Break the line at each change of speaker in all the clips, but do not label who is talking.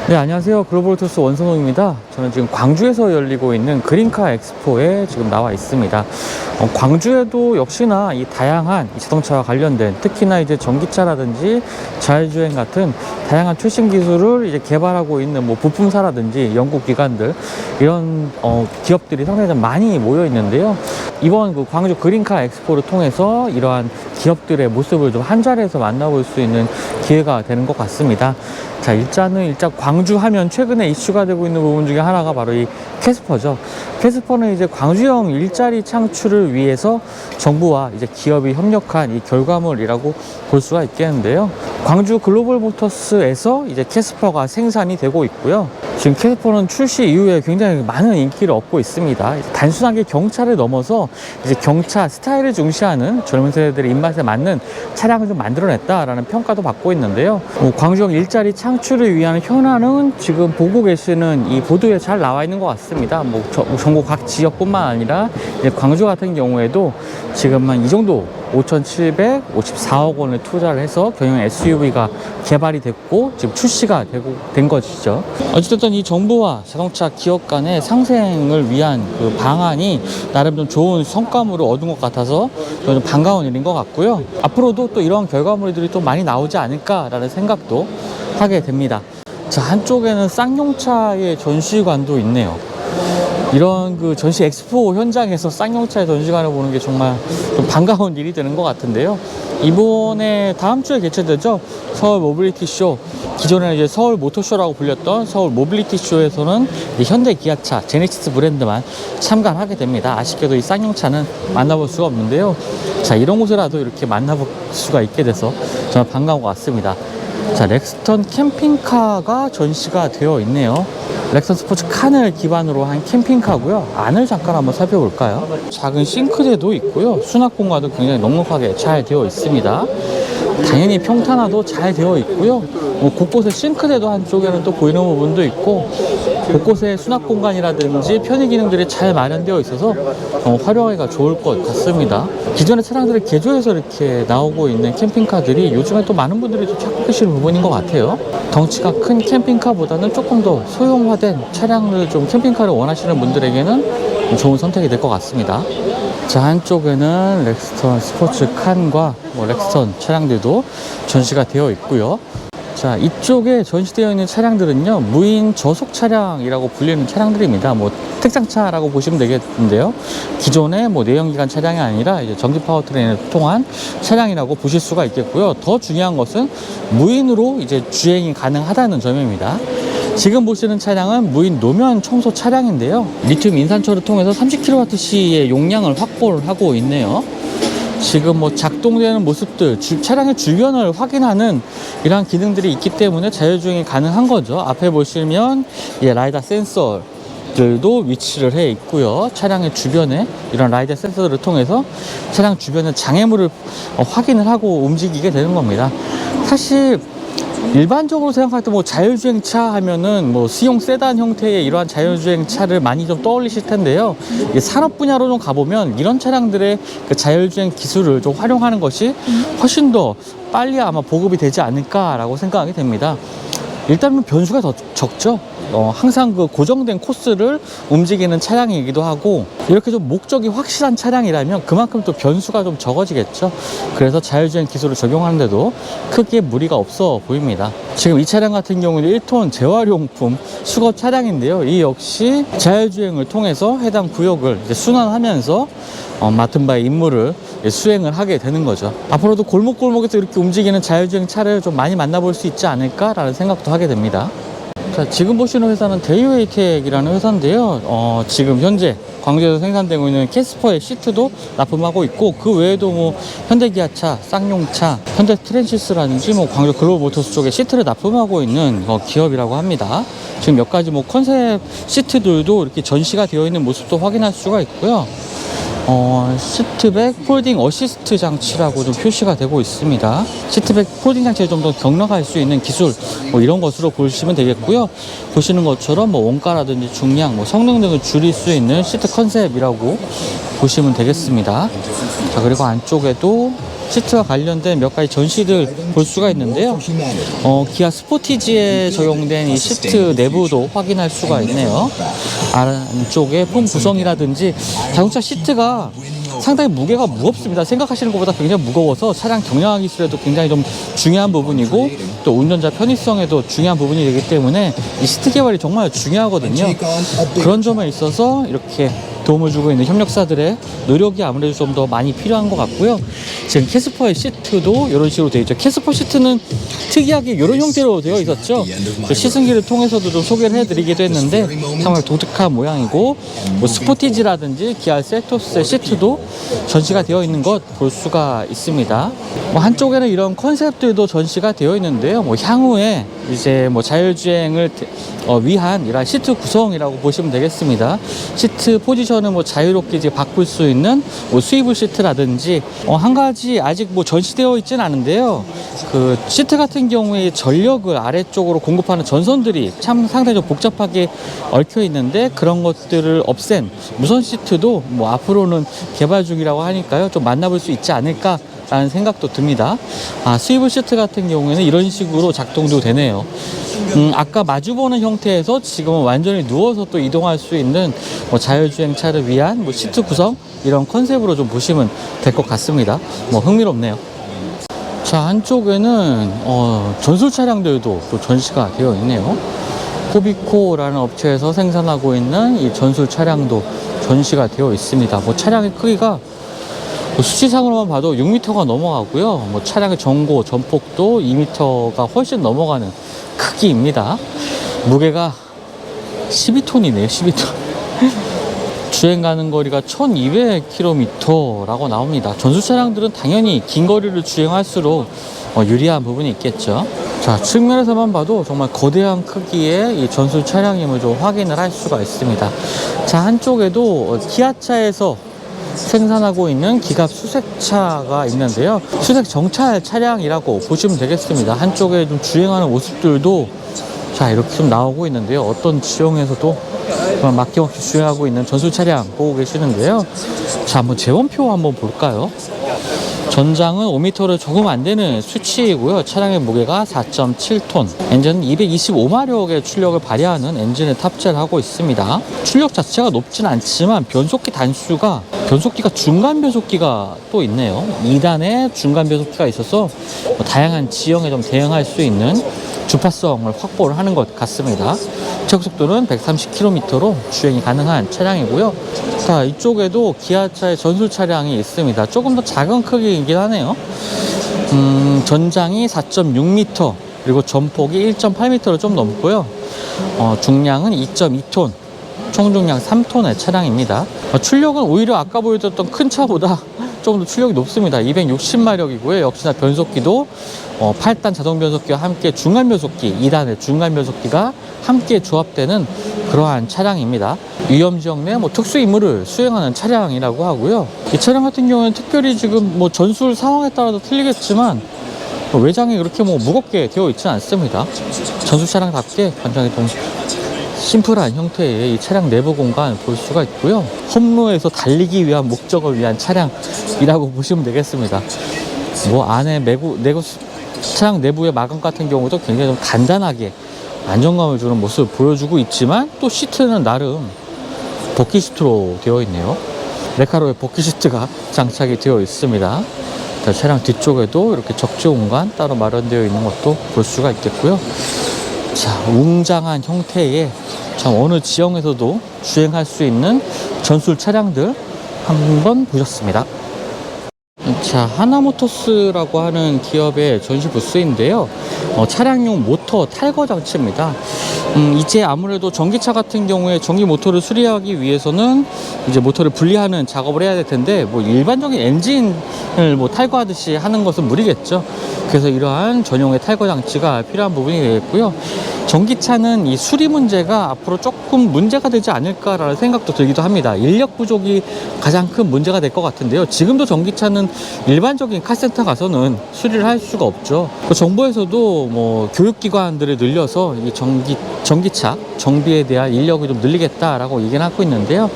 네, 안녕하세요. 글로벌토스 원선호입니다. 저는 지금 광주에서 열리고 있는 그린카 엑스포에 지금 나와 있습니다. 광주에도 역시나 이 다양한 이 자동차와 관련된, 특히나 이제 전기차라든지 자율주행 같은 다양한 최신 기술을 이제 개발하고 있는 뭐 부품사라든지 연구 기관들, 이런 기업들이 상당히 좀 많이 모여 있는데요. 이번 그 광주 그린카 엑스포를 통해서 이러한 기업들의 모습을 좀 한 자리에서 만나볼 수 있는 기회가 되는 것 같습니다. 자, 일단 광주 하면 최근에 이슈가 되고 있는 부분 중에 하나가 바로 이 캐스퍼죠. 캐스퍼는 이제 광주형 일자리 창출을 위해서 정부와 이제 기업이 협력한 이 결과물이라고 볼 수가 있겠는데요. 광주 글로벌 모터스에서 이제 캐스퍼가 생산이 되고 있고요. 지금 캐스퍼는 출시 이후에 굉장히 많은 인기를 얻고 있습니다. 단순하게 경차를 넘어서 이제 경차 스타일을 중시하는 젊은 세대들의 입맛에 맞는 차량을 좀 만들어냈다라는 평가도 받고 있는데요. 광주형 일자리 창출을 위한 현안은 지금 보고 계시는 이 보도에 잘 나와 있는 것 같습니다. 전국 각 지역뿐만 아니라 이제 광주 같은 경우에도 지금 한 이 정도 5,754억 원을 투자를 해서 경영 SUV가 개발이 됐고 지금 출시가 된 것이죠. 어쨌든 이 정부와 자동차 기업 간의 상생을 위한 그 방안이 나름 좀 좋은 성과물을 얻은 것 같아서 좀 반가운 일인 것 같고요. 앞으로도 또 이런 결과물들이 또 많이 나오지 않을까라는 생각도 하게 됩니다. 자, 한쪽에는 쌍용차의 전시관도 있네요. 이런 그 전시 엑스포 현장에서 쌍용차의 전시관을 보는 게 정말 좀 반가운 일이 되는 것 같은데요. 이번에 다음 주에 개최되죠. 서울 모빌리티 쇼. 기존에는 이제 서울 모터쇼라고 불렸던 서울 모빌리티 쇼에서는 현대 기아차 제네시스 브랜드만 참가하게 됩니다. 아쉽게도 이 쌍용차는 만나볼 수가 없는데요. 자, 이런 곳에라도 이렇게 만나볼 수가 있게 돼서 정말 반가운 것 같습니다. 자, 렉스턴 캠핑카가 전시가 되어 있네요. 렉스턴 스포츠 칸을 기반으로 한 캠핑카고요. 안을 잠깐 한번 살펴볼까요? 작은 싱크대도 있고요. 수납 공간도 굉장히 넉넉하게 잘 되어 있습니다. 당연히 평탄화도 잘 되어 있고요. 곳곳에 싱크대도 한쪽에는 또 보이는 부분도 있고, 곳곳에 수납 공간이라든지 편의 기능들이 잘 마련되어 있어서 활용하기가 좋을 것 같습니다. 기존의 차량들을 개조해서 이렇게 나오고 있는 캠핑카들이 요즘에 또 많은 분들이 좀 찾고 계시는 부분인 것 같아요. 덩치가 큰 캠핑카보다는 조금 더 소형화된 차량을 좀 캠핑카를 원하시는 분들에게는 좋은 선택이 될 것 같습니다. 자, 한쪽에는 렉스턴 스포츠 칸과 렉스턴 차량들도 전시가 되어 있고요. 자, 이쪽에 전시되어 있는 차량들은요, 무인 저속 차량이라고 불리는 차량들입니다. 특장차라고 보시면 되겠는데요. 기존의 내연기관 차량이 아니라 이제 전기 파워트레인을 통한 차량이라고 보실 수가 있겠고요. 더 중요한 것은 무인으로 이제 주행이 가능하다는 점입니다. 지금 보시는 차량은 무인 노면 청소 차량인데요. 리튬 인산철을 통해서 30kWh의 용량을 확보를 하고 있네요. 지금 작동되는 모습들, 차량의 주변을 확인하는 이러한 기능들이 있기 때문에 자율주행이 가능한 거죠. 앞에 보시면 라이다 센서들도 위치를 해 있고요. 차량의 주변에 이런 라이다 센서들을 통해서 차량 주변의 장애물을 확인을 하고 움직이게 되는 겁니다. 사실 일반적으로 생각할 때 자율주행차 하면은 수용 세단 형태의 이러한 자율주행차를 많이 좀 떠올리실 텐데요. 산업 분야로 좀 가보면 이런 차량들의 그 자율주행 기술을 좀 활용하는 것이 훨씬 더 빨리 아마 보급이 되지 않을까라고 생각하게 됩니다. 일단은 변수가 더 적죠. 항상 그 고정된 코스를 움직이는 차량이기도 하고, 이렇게 좀 목적이 확실한 차량이라면 그만큼 또 변수가 좀 적어지겠죠. 그래서 자율주행 기술을 적용하는데도 크게 무리가 없어 보입니다. 지금 이 차량 같은 경우는 1톤 재활용품 수거 차량인데요. 이 역시 자율주행을 통해서 해당 구역을 이제 순환하면서 맡은 바의 임무를 수행을 하게 되는 거죠. 앞으로도 골목골목에서 이렇게 움직이는 자율주행 차를 좀 많이 만나볼 수 있지 않을까라는 생각도 하게 됩니다. 자, 지금 보시는 회사는 데이웨이텍이라는 회사인데요. 지금 현재 광주에서 생산되고 있는 캐스퍼의 시트도 납품하고 있고, 그 외에도 현대기아차, 쌍용차, 현대 트랜시스라든지 광주 글로벌 모터스 쪽에 시트를 납품하고 있는 기업이라고 합니다. 지금 몇 가지 컨셉 시트들도 이렇게 전시가 되어 있는 모습도 확인할 수가 있고요. 시트백 폴딩 어시스트 장치라고 좀 표시가 되고 있습니다. 시트백 폴딩 장치를 좀 더 경락할 수 있는 기술, 이런 것으로 보시면 되겠고요. 보시는 것처럼 원가라든지 중량, 성능 등을 줄일 수 있는 시트 컨셉이라고 보시면 되겠습니다. 자, 그리고 안쪽에도 시트와 관련된 몇 가지 전시들 볼 수가 있는데요. 기아 스포티지에 적용된 이 시트 내부도 확인할 수가 있네요. 안쪽에 폼 구성이라든지 자동차 시트가 상당히 무게가 무겁습니다. 생각하시는 것보다 굉장히 무거워서 차량 경량화 기술에도 굉장히 좀 중요한 부분이고 또 운전자 편의성에도 중요한 부분이 되기 때문에 이 시트 개발이 정말 중요하거든요. 그런 점에 있어서 이렇게 도움을 주고 있는 협력사들의 노력이 아무래도 좀 더 많이 필요한 것 같고요. 지금 캐스퍼의 시트도 이런 식으로 되어 있죠. 캐스퍼 시트는 특이하게 이런 형태로 되어 있었죠. 시승기를 통해서도 좀 소개를 해드리기도 했는데 정말 독특한 모양이고, 뭐 스포티지라든지 기아 셀토스의 시트도 전시가 되어 있는 것 볼 수가 있습니다. 뭐 한쪽에는 이런 컨셉들도 전시가 되어 있는데요. 뭐 향후에 이제 뭐 자율주행을 위한 이런 시트 구성이라고 보시면 되겠습니다. 시트 포지션을 뭐 자유롭게 이제 바꿀 수 있는 뭐 스위블 시트라든지 한 가지 아직 뭐 전시되어 있지는 않은데요. 그 시트 같은 경우에 전력을 아래쪽으로 공급하는 전선들이 참 상당히 좀 복잡하게 얽혀 있는데 그런 것들을 없앤 무선 시트도 뭐 앞으로는 개발 중이라고 하니까요. 좀 만나볼 수 있지 않을까 라는 생각도 듭니다. 스위블 시트 같은 경우에는 이런 식으로 작동도 되네요. 아까 마주보는 형태에서 지금은 완전히 누워서 또 이동할 수 있는 뭐 자율주행차를 위한 뭐 시트 구성 이런 컨셉으로 좀 보시면 될 것 같습니다. 뭐 흥미롭네요. 자, 한쪽에는 전술 차량들도 또 전시가 되어 있네요. 코비코라는 업체에서 생산하고 있는 이 전술 차량도 전시가 되어 있습니다. 뭐 차량의 크기가 수치상으로만 봐도 6m가 넘어가고요. 뭐 차량의 전고, 전폭도 2m가 훨씬 넘어가는 크기입니다. 무게가 12톤이네요. 12톤. 주행 가는 거리가 1200km라고 나옵니다. 전술 차량들은 당연히 긴 거리를 주행할수록 유리한 부분이 있겠죠. 자, 측면에서만 봐도 정말 거대한 크기의 이 전술 차량임을 좀 확인을 할 수가 있습니다. 자, 한쪽에도 기아차에서 생산하고 있는 기갑 수색차가 있는데요. 수색 정찰 차량이라고 보시면 되겠습니다. 한쪽에 좀 주행하는 모습들도 자, 이렇게 좀 나오고 있는데요. 어떤 지형에서도 막힘없이 주행하고 있는 전술 차량 보고 계시는데요. 자, 한번 재원표 한번 볼까요? 전장은 5m를 조금 안 되는 수치이고요. 차량의 무게가 4.7톤. 엔진은 225마력의 출력을 발휘하는 엔진을 탑재를 하고 있습니다. 출력 자체가 높진 않지만 변속기 단수가 변속기가 중간 변속기가 또 있네요. 2단의 중간 변속기가 있어서 다양한 지형에 좀 대응할 수 있는 주파성을 확보를 하는 것 같습니다. 최고속도는 130km로 주행이 가능한 차량이고요. 자, 이쪽에도 기아차의 전술 차량이 있습니다. 조금 더 작은 크기이긴 하네요. 전장이 4.6m, 그리고 전폭이 1.8m로 좀 넘고요. 중량은 2.2톤, 총중량 3톤의 차량입니다. 출력은 오히려 아까 보여줬던 큰 차보다 조금 더 출력이 높습니다. 260마력이고요. 역시나 변속기도 8단 자동 변속기와 함께 중간 변속기, 2단의 중간 변속기가 함께 조합되는 그러한 차량입니다. 위험 지역 내 뭐 특수 임무를 수행하는 차량이라고 하고요. 이 차량 같은 경우에는 특별히 지금 뭐 전술 상황에 따라서 틀리겠지만 외장이 그렇게 뭐 무겁게 되어 있지는 않습니다. 전술 차량답게 굉장히 좀 심플한 형태의 이 차량 내부 공간 볼 수가 있고요. 험로에서 달리기 위한 목적을 위한 차량이라고 보시면 되겠습니다. 뭐 안에 차량 내부의 마감 같은 경우도 굉장히 좀 단단하게 안정감을 주는 모습을 보여주고 있지만 또 시트는 나름 복귀 시트로 되어 있네요. 레카로의 복귀 시트가 장착이 되어 있습니다. 자, 차량 뒤쪽에도 이렇게 적재 공간 따로 마련되어 있는 것도 볼 수가 있겠고요. 자, 웅장한 형태의 참 어느 지형에서도 주행할 수 있는 전술 차량들 한번 보셨습니다. 자, 하나모터스라고 하는 기업의 전시 부스인데요. 차량용 모터 탈거 장치입니다. 이제 아무래도 전기차 같은 경우에 전기 모터를 수리하기 위해서는 이제 모터를 분리하는 작업을 해야 될 텐데 뭐 일반적인 엔진을 뭐 탈거하듯이 하는 것은 무리겠죠. 그래서 이러한 전용의 탈거 장치가 필요한 부분이 되겠고요. 전기차는 이 수리 문제가 앞으로 조금 문제가 되지 않을까라는 생각도 들기도 합니다. 인력 부족이 가장 큰 문제가 될 것 같은데요. 지금도 전기차는 일반적인 카센터 가서는 수리를 할 수가 없죠. 정부에서도 뭐 교육기관들을 늘려서 이 전기차 정비에 대한 인력을 좀 늘리겠다라고 얘기를 하고 있는데요.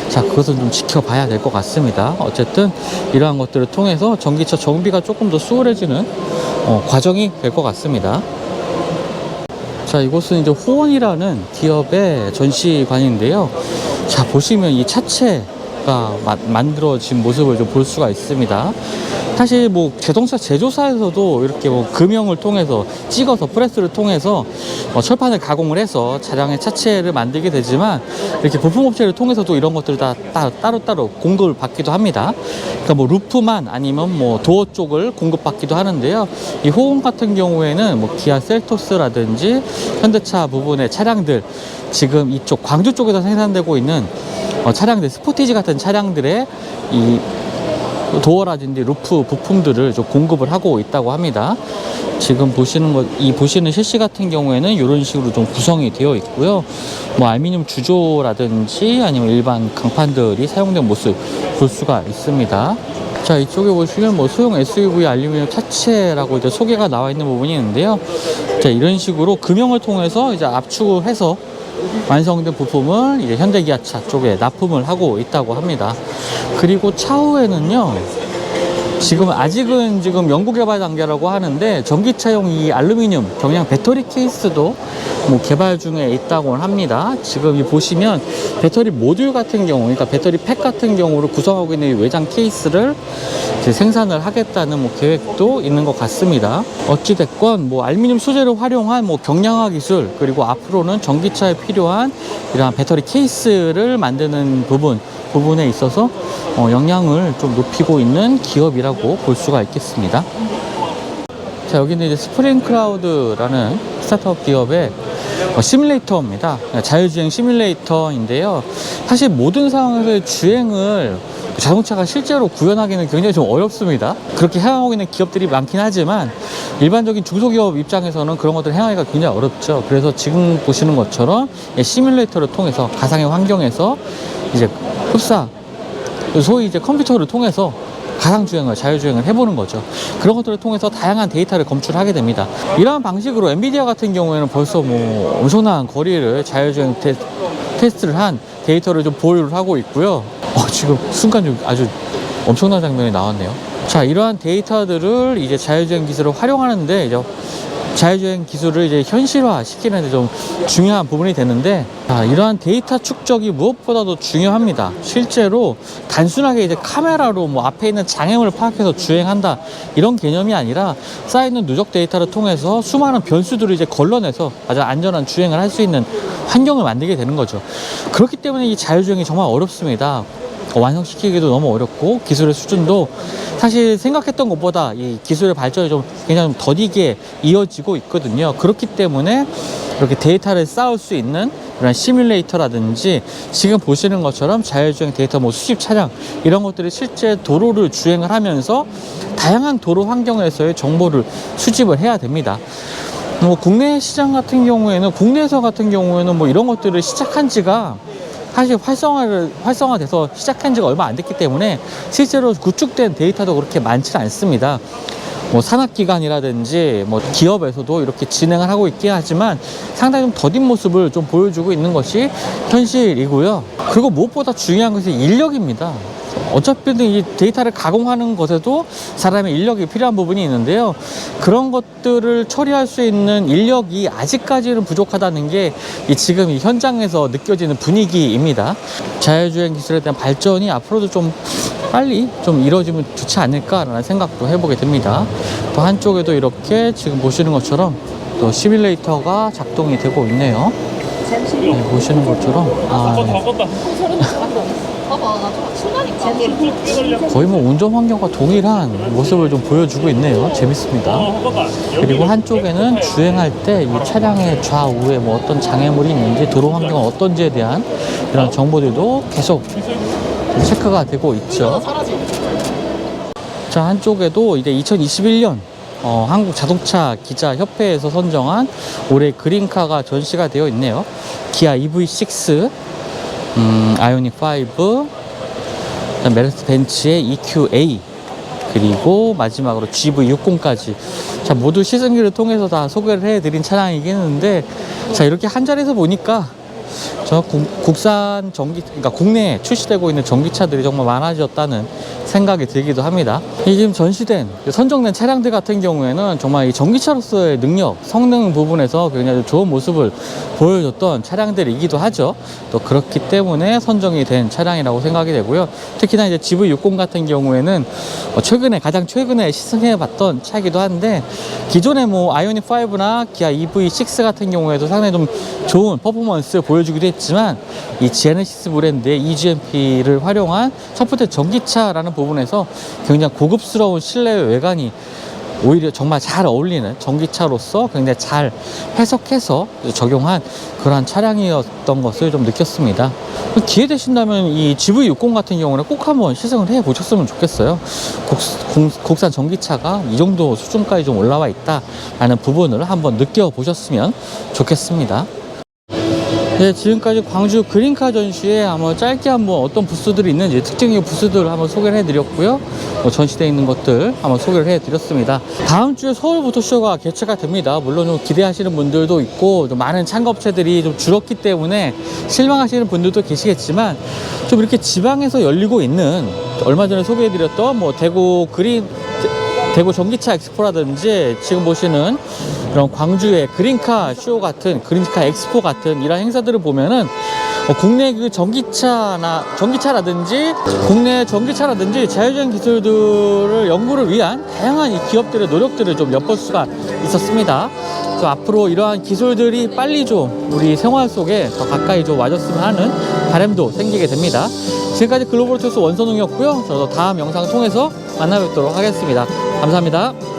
자, 그것은 좀 지켜봐야 될 것 같습니다. 어쨌든 이러한 것들을 통해서 전기차 정비가 조금 더 수월해지는 과정이 될 것 같습니다. 자, 이곳은 이제 호원이라는 기업의 전시관인데요. 자, 보시면 이 차체가 만들어진 모습을 좀 볼 수가 있습니다. 사실 뭐 자동차 제조사에서도 이렇게 뭐 금형을 통해서 찍어서 프레스를 통해서 철판을 가공을 해서 차량의 차체를 만들게 되지만, 이렇게 부품업체를 통해서도 이런 것들을 다 따로따로 공급을 받기도 합니다. 그러니까 뭐 루프만 아니면 뭐 도어 쪽을 공급받기도 하는데요. 이 호원 같은 경우에는 뭐 기아 셀토스라든지 현대차 부분의 차량들, 지금 이쪽 광주 쪽에서 생산되고 있는 차량들, 스포티지 같은 차량들의 이 도어라든지 루프 부품들을 좀 공급을 하고 있다고 합니다. 지금 보시는 셰시 같은 경우에는 이런 식으로 좀 구성이 되어 있고요. 뭐 알루미늄 주조라든지 아니면 일반 강판들이 사용된 모습 볼 수가 있습니다. 자, 이쪽에 보시면 뭐 소형 SUV 알루미늄 차체라고 이제 소개가 나와 있는 부분이 있는데요. 자, 이런 식으로 금형을 통해서 이제 압축을 해서 완성된 부품을 이제 현대기아차 쪽에 납품을 하고 있다고 합니다. 그리고 차후에는요, 아직은 연구 개발 단계라고 하는데, 전기차용 이 알루미늄 경량 배터리 케이스도 뭐 개발 중에 있다고 합니다. 지금 이 보시면 배터리 모듈 같은 경우, 그러니까 배터리 팩 같은 경우를 구성하고 있는 이 외장 케이스를 이제 생산을 하겠다는 뭐 계획도 있는 것 같습니다. 어찌됐건 뭐 알루미늄 소재를 활용한 뭐 경량화 기술, 그리고 앞으로는 전기차에 필요한 이러한 배터리 케이스를 만드는 부분에 있어서 역량을 좀 높이고 있는 기업이라고 볼 수가 있겠습니다. 자, 여기는 이제 스프링 클라우드라는 스타트업 기업의 시뮬레이터입니다. 자율주행 시뮬레이터인데요. 사실 모든 상황에서의 주행을 자동차가 실제로 구현하기는 굉장히 좀 어렵습니다. 그렇게 행하고 있는 기업들이 많긴 하지만 일반적인 중소기업 입장에서는 그런 것들을 행하기가 굉장히 어렵죠. 그래서 지금 보시는 것처럼 시뮬레이터를 통해서 가상의 환경에서 이제 소위 이제 컴퓨터를 통해서 가상주행을, 자율주행을 해보는 거죠. 그런 것들을 통해서 다양한 데이터를 검출하게 됩니다. 이러한 방식으로 엔비디아 같은 경우에는 벌써 뭐 엄청난 거리를 자율주행 테스트를 한 데이터를 좀 보유를 하고 있고요. 지금 순간 좀 아주 엄청난 장면이 나왔네요. 자, 이러한 데이터들을 이제 자율주행 기술을 활용하는데, 이제 자율주행 기술을 이제 현실화 시키는 데 좀 중요한 부분이 되는데, 이러한 데이터 축적이 무엇보다도 중요합니다. 실제로 단순하게 이제 카메라로 뭐 앞에 있는 장애물을 파악해서 주행한다, 이런 개념이 아니라 쌓이는 누적 데이터를 통해서 수많은 변수들을 이제 걸러내서 아주 안전한 주행을 할 수 있는 환경을 만들게 되는 거죠. 그렇기 때문에 이 자율주행이 정말 어렵습니다. 완성시키기도 너무 어렵고, 기술의 수준도 사실 생각했던 것보다 이 기술의 발전이 좀 굉장히 더디게 이어지고 있거든요. 그렇기 때문에 이렇게 데이터를 쌓을 수 있는 이런 시뮬레이터라든지, 지금 보시는 것처럼 자율주행 데이터 뭐 수집 차량, 이런 것들이 실제 도로를 주행을 하면서 다양한 도로 환경에서의 정보를 수집을 해야 됩니다. 뭐 국내 시장 같은 경우에는, 국내에서 같은 경우에는 뭐 이런 것들을 시작한 지가 사실 활성화돼서 시작한 지가 얼마 안 됐기 때문에 실제로 구축된 데이터도 그렇게 많지 않습니다. 뭐 산업기관이라든지 뭐 기업에서도 이렇게 진행을 하고 있긴 하지만 상당히 좀 더딘 모습을 좀 보여주고 있는 것이 현실이고요. 그리고 무엇보다 중요한 것이 인력입니다. 어차피 이 데이터를 가공하는 것에도 사람의 인력이 필요한 부분이 있는데요. 그런 것들을 처리할 수 있는 인력이 아직까지는 부족하다는 게 지금 이 현장에서 느껴지는 분위기입니다. 자율주행 기술에 대한 발전이 앞으로도 좀 빨리 좀 이루어지면 좋지 않을까라는 생각도 해보게 됩니다. 또 한쪽에도 이렇게 지금 보시는 것처럼 또 시뮬레이터가 작동이 되고 있네요. 네, 보시는 것처럼 거의 뭐 운전 환경과 동일한 모습을 좀 보여주고 있네요. 재밌습니다. 그리고 한쪽에는 주행할 때 이 차량의 좌우에 뭐 어떤 장애물이 있는지, 도로 환경은 어떤지에 대한 이런 정보들도 계속 체크가 되고 있죠. 자, 한쪽에도 이제 2021년 한국 자동차 기자 협회에서 선정한 올해 그린카가 전시가 되어 있네요. 기아 EV6, 아이오닉 5, 메르스 벤츠의 EQA, 그리고 마지막으로 GV60까지. 자, 모두 시승기를 통해서 다 소개를 해드린 차량이긴 했는데, 자, 이렇게 한 자리에서 보니까 저 국산 전기, 그러니까 국내에 출시되고 있는 전기차들이 정말 많아졌다는 생각이 들기도 합니다. 이 지금 전시된, 선정된 차량들 같은 경우에는 정말 이 전기차로서의 능력, 성능 부분에서 굉장히 좋은 모습을 보여줬던 차량들이기도 하죠. 또 그렇기 때문에 선정이 된 차량이라고 생각이 되고요. 특히나 이제 GV60 같은 경우에는 가장 최근에 시승해봤던 차이기도 한데, 기존의 뭐 아이오닉 5나 기아 EV6 같은 경우에도 상당히 좀 좋은 퍼포먼스 보여주기도 했지만, 이 제네시스 브랜드의 EGMP를 활용한 첫 번째 전기차라는 부분에서 굉장히 고급스러운 실내 외관이 오히려 정말 잘 어울리는 전기차로서 굉장히 잘 해석해서 적용한 그러한 차량이었던 것을 좀 느꼈습니다. 기회 되신다면 이 GV60 같은 경우는 꼭 한번 시승을 해 보셨으면 좋겠어요. 국산 전기차가 이 정도 수준까지 좀 올라와 있다라는 부분을 한번 느껴보셨으면 좋겠습니다. 네, 지금까지 광주 그린카 전시에 한번 짧게 한번 어떤 부스들이 있는지 특징의 부스들을 한번 소개를 해드렸고요. 전시되어 있는 것들 한번 소개를 해드렸습니다. 다음 주에 서울 모터쇼가 개최가 됩니다. 물론 좀 기대하시는 분들도 있고, 좀 많은 참가업체들이 좀 줄었기 때문에 실망하시는 분들도 계시겠지만, 좀 이렇게 지방에서 열리고 있는, 얼마 전에 소개해드렸던 뭐 대구 전기차 엑스포라든지 지금 보시는 이런 광주의 그린카 쇼 같은, 그린카 엑스포 같은 이런 행사들을 보면은 국내 그 전기차라든지 국내 전기차라든지 자율주행 기술들을 연구를 위한 다양한 이 기업들의 노력들을 좀 엿볼 수가 있었습니다. 그래서 앞으로 이러한 기술들이 빨리 좀 우리 생활 속에 더 가까이 좀 와줬으면 하는 바람도 생기게 됩니다. 지금까지 글로벌 투스 원선웅이었고요. 저도 다음 영상 통해서 만나 뵙도록 하겠습니다. 감사합니다.